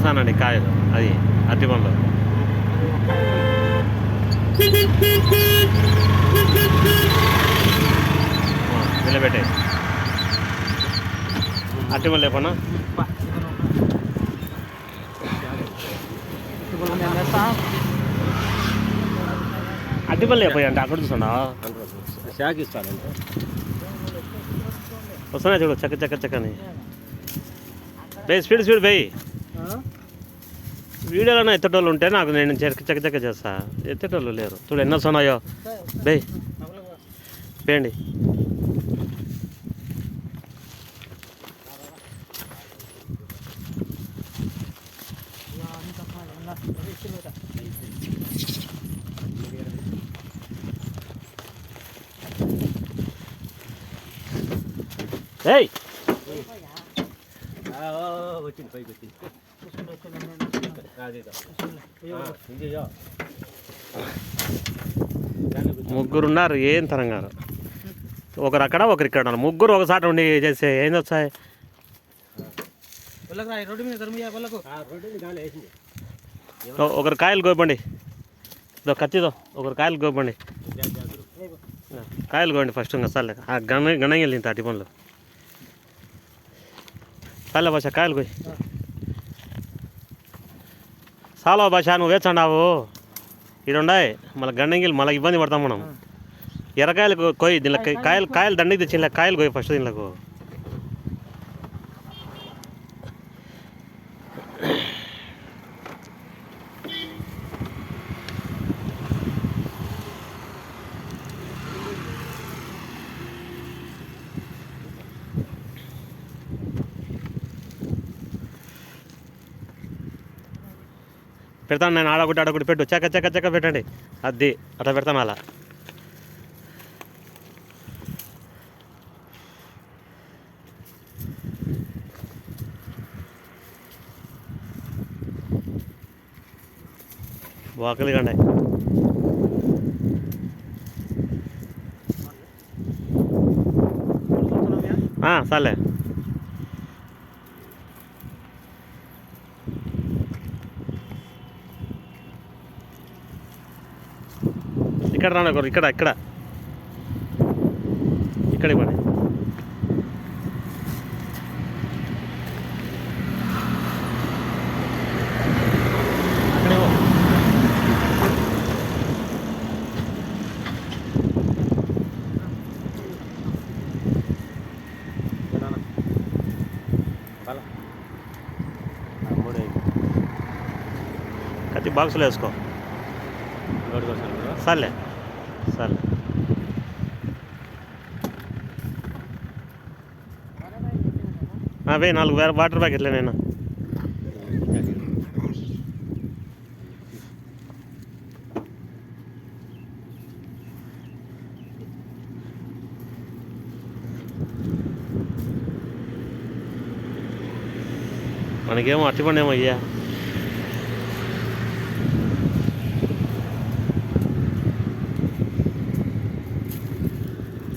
వేసానండి కాయలు అది అరటి పండ్లు. నిలబెట్టాయి అరటి పండ్లు లేపన్నా. అరటి పండ్లు లేపోయి అంటే అక్కడ చూస్తున్నా షాక్ ఇస్తానంటే వస్తున్నాయి చూడు చక్క చక్క చక్కని బే స్పీడ్ స్పీడ్ బేయ్. వీడియోలోనే ఎత్తేటోళ్ళు ఉంటే నాకు నేను చక్క చక్క చక్క చేస్తా, ఎత్తేటోళ్ళు లేరు చూడు ఎన్నో వస్తున్నాయో బేయ్ వేయండి. ఏయ్ వచ్చింది పైకి వచ్చింది. ముగ్గురున్నారు ఏం తరంగారు, ఒకరు అక్కడ ఒకరు ఇక్కడ ఉన్నారు. ముగ్గురు ఒకసారి ఉండి చేస్తే ఏంది వచ్చాయి. ఒకరు కాయలు కోపండి, ఇదో కత్తిదో ఒకరు కాయలు కోపండి, కాయలు కోయండి ఫస్ట్. ఇంకా సర్లే గణంగి ఇంత అటి పనులు సర్లే భాష కాయలు కోయి. చాలా భాష నువ్వు వేచండావు ఇడుండాయి మళ్ళీ గండంగిలు మళ్ళీ ఇబ్బంది పడతాం మనం. ఎర్రకాయలు కోయి దీనిలో కాయలు దండికి తెచ్చి కాయలు కోయి ఫస్ట్ దీనిలో. పెడతాను నేను ఆడొకటి పెట్టు చక్క చక్క చక్క పెట్టండి అది అట్లా పెడతాను అలా. వాకలి కండి సర్లే. ఇక్కడ రాను ఒకరు ఇక్కడ ఇక్కడ ఇక్కడ ఇవ్వండి. కత్తి బాక్సులో వేసుకో సర్లే సర్లే. అవే 4 వేరే వాటర్ ప్యాకెట్లే నేను. మనకేమో అట్టిపండేమో అయ్యా.